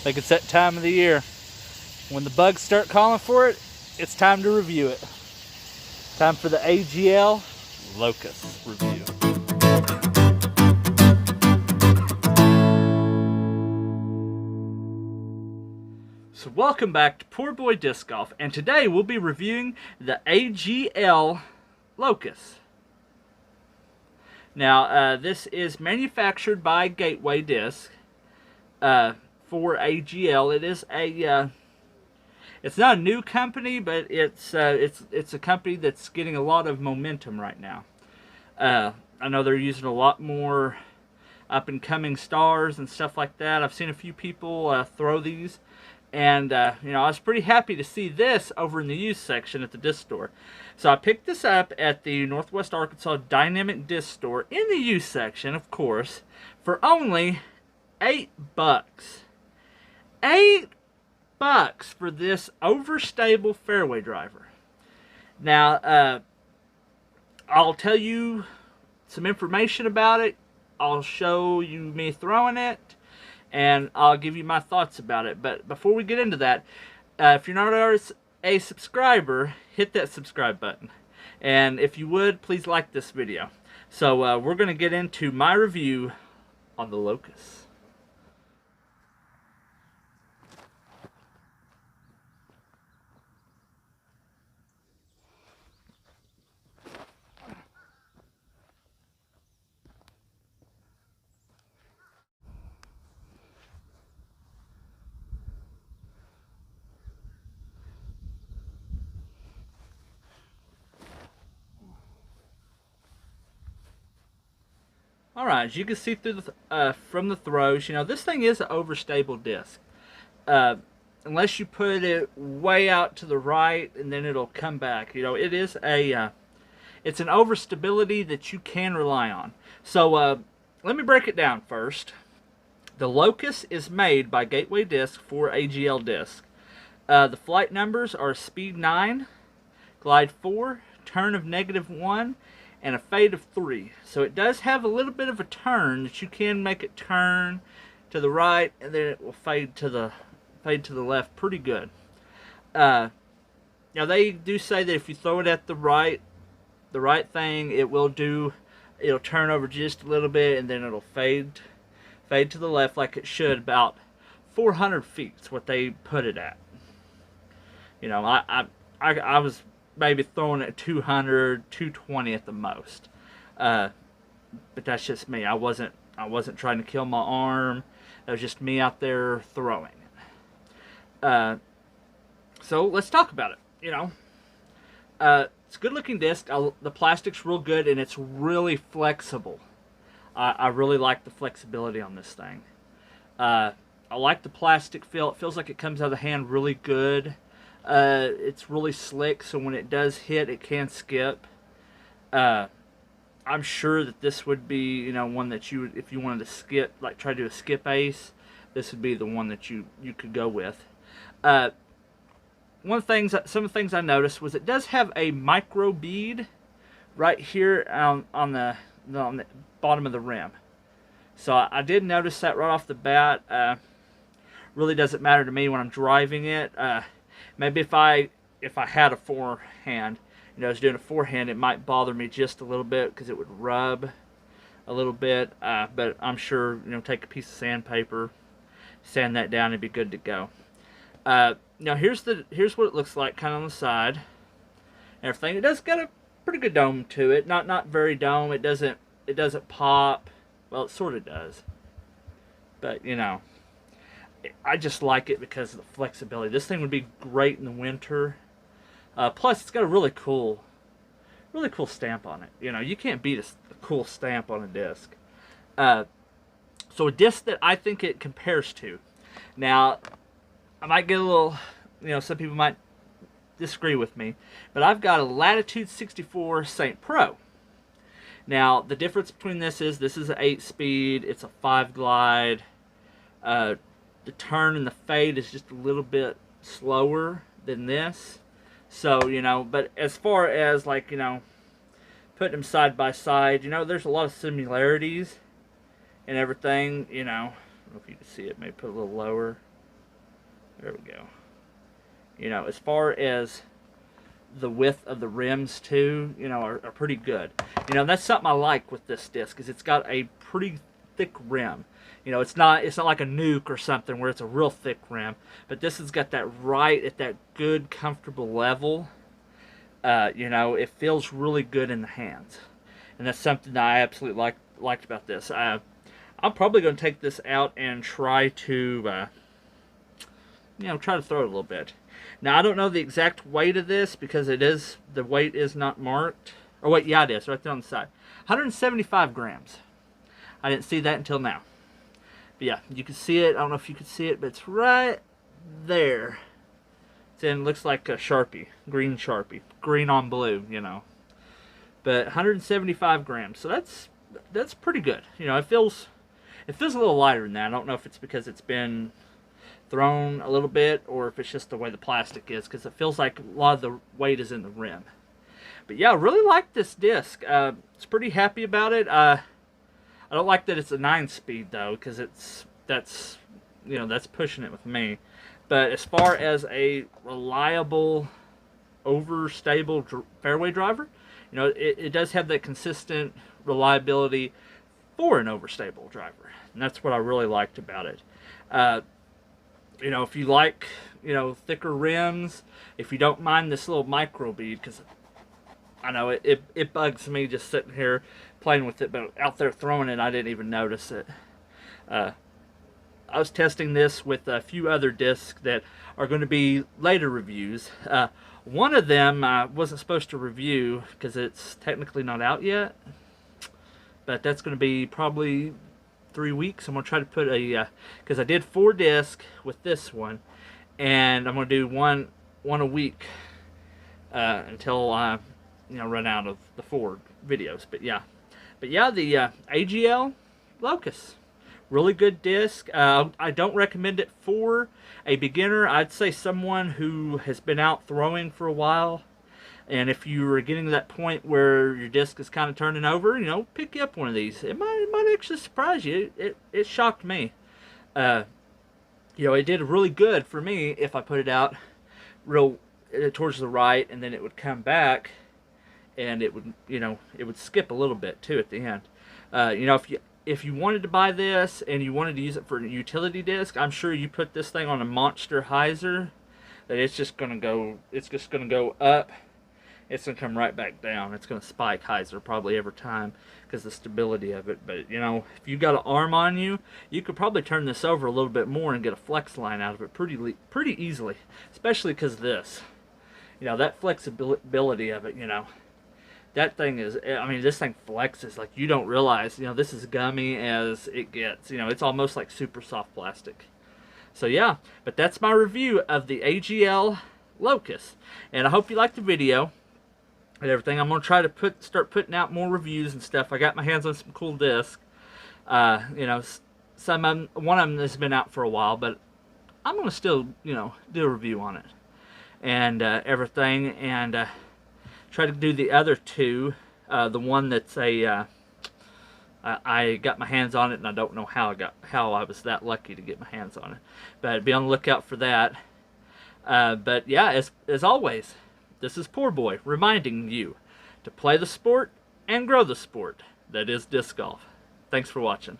Like it's that time of the year. When the bugs start calling for it, it's time to review it. Time for the AGL Locust review. So welcome back to PoorBoy Disc Golf, and today we'll be reviewing the AGL Locust. Now, this is manufactured by Gateway Disc for AGL. It is a it's not a new company, but it's a company that's getting a lot of momentum right now. I know they're using a lot more up and coming stars and stuff like that. I've seen a few people throw these, and you know, I was pretty happy to see this over in the used section at the disc store. So I picked this up at the Northwest Arkansas Dynamic Disc Store in the used section, of course, for only $8. $8 for this overstable fairway driver. Now, I'll tell you some information about it. I'll show you me throwing it, and I'll give you my thoughts about it. But before we get into that, if you're not a subscriber, hit that subscribe button. And if you would, please like this video. So we're going to get into my review on the Locust. Alright, as you can see through the, from the throws, you know, this thing is an overstable disc. Unless you put it way out to the right and then it'll come back. You know, it is it's an overstability that you can rely on. So, let me break it down first. The Locust is made by Gateway Disc for AGL disc. The flight numbers are speed 9, glide 4, turn of -1, and a fade of 3. So it does have a little bit of a turn that you can make it turn to the right, and then it will fade to the left pretty good. Now they do say that if you throw it at the right thing, it'll turn over just a little bit, and then it'll fade to the left like it should. About 400 feet is what they put it at. You know, I was maybe throwing at 200, 220 at the most. But that's just me. I wasn't trying to kill my arm. That was just me out there throwing. So let's talk about it. You know, it's a good looking disc. The plastic's real good, and it's really flexible. I really like the flexibility on this thing. I like the plastic feel. It feels like it comes out of the hand really good. It's really slick, so when it does hit, it can skip. I'm sure that this would be, you know, one that you would, if you wanted to skip, like try to do a skip ace, this would be the one that you could go with. Some of the things I noticed was it does have a micro bead right here on the bottom of the rim. So I did notice that right off the bat. Really doesn't matter to me when I'm driving it. Maybe if I had a forehand, you know, I was doing a forehand, it might bother me just a little bit because it would rub a little bit. But I'm sure, you know, take a piece of sandpaper, sand that down, and be good to go. Now here's what it looks like, kind of on the side. And everything. It does got a pretty good dome to it. Not very dome. It doesn't pop. Well, it sort of does. But you know, I just like it because of the flexibility. This thing would be great in the winter. Plus, it's got a really cool stamp on it. You know, you can't beat a cool stamp on a disc. So a disc that I think it compares to. Now, I might get a little, you know, some people might disagree with me, but I've got a Latitude 64 St. Pro. Now, the difference between this is an 8-speed, it's a 5 glide. The turn and the fade is just a little bit slower than this. So, you know, but as far as, like, you know, putting them side by side, you know, there's a lot of similarities and everything, you know. I don't know if you can see it, maybe put it a little lower. There we go. You know, as far as the width of the rims too, you know, are pretty good. You know, that's something I like with this disc, is it's got a pretty thick rim. You know, it's not like a Nuke or something where it's a real thick rim, but this has got that right at that good, comfortable level. You know, it feels really good in the hands, and that's something that I absolutely liked about this. I'm probably going to take this out and try to, you know, try to throw it a little bit. Now, I don't know the exact weight of this because the weight is not marked. Or wait, yeah, it is right there on the side. 175 grams. I didn't see that until now. But yeah, you can see it. I don't know if you can see it, but it's right there. It looks like a Sharpie, green Sharpie, green on blue, you know. But 175 grams, so that's pretty good. You know, it feels a little lighter than that. I don't know if it's because it's been thrown a little bit or if it's just the way the plastic is, because it feels like a lot of the weight is in the rim. But yeah, I really like this disc. It's pretty happy about it. I don't like that it's a 9-speed though, because that's pushing it with me. But as far as a reliable, overstable fairway driver, you know, it does have that consistent reliability for an overstable driver, and that's what I really liked about it. You know, if you like, you know, thicker rims, if you don't mind this little micro bead, because I know it bugs me just sitting here playing with it, but out there throwing it, I didn't even notice it. I was testing this with a few other discs that are going to be later reviews. One of them I wasn't supposed to review because it's technically not out yet, but that's going to be probably 3 weeks. I'm going to try to put because I did 4 discs with this one, and I'm going to do one a week until I run out of the 4 videos. But yeah, the AGL Locust. Really good disc. I don't recommend it for a beginner. I'd say someone who has been out throwing for a while, and if you are getting to that point where your disc is kind of turning over, you know, pick you up one of these. It might actually surprise you. It shocked me. You know, it did really good for me if I put it out real towards the right, and then it would come back, and it would, you know, it would skip a little bit too at the end. You know, if you wanted to buy this and you wanted to use it for a utility disc, I'm sure you put this thing on a monster hyzer, that it's just gonna go up. It's gonna come right back down. It's gonna spike hyzer probably every time because of the stability of it. But you know, if you got an arm on you, you could probably turn this over a little bit more and get a flex line out of it pretty easily. Especially because this, you know, that flexibility of it, you know. That thing is, I mean, this thing flexes like you don't realize. You know, this is gummy as it gets. You know, it's almost like super soft plastic. So yeah, but that's my review of the AGL Locust. And I hope you liked the video and everything. I'm going to try to start putting out more reviews and stuff. I got my hands on some cool discs. You know, one of them has been out for a while, but I'm going to still, you know, do a review on it and everything. And try to do the other 2. The one that's I got my hands on it, and I don't know how I was that lucky to get my hands on it. But be on the lookout for that. But yeah, as always, this is PoorBoy reminding you to play the sport and grow the sport that is disc golf. Thanks for watching.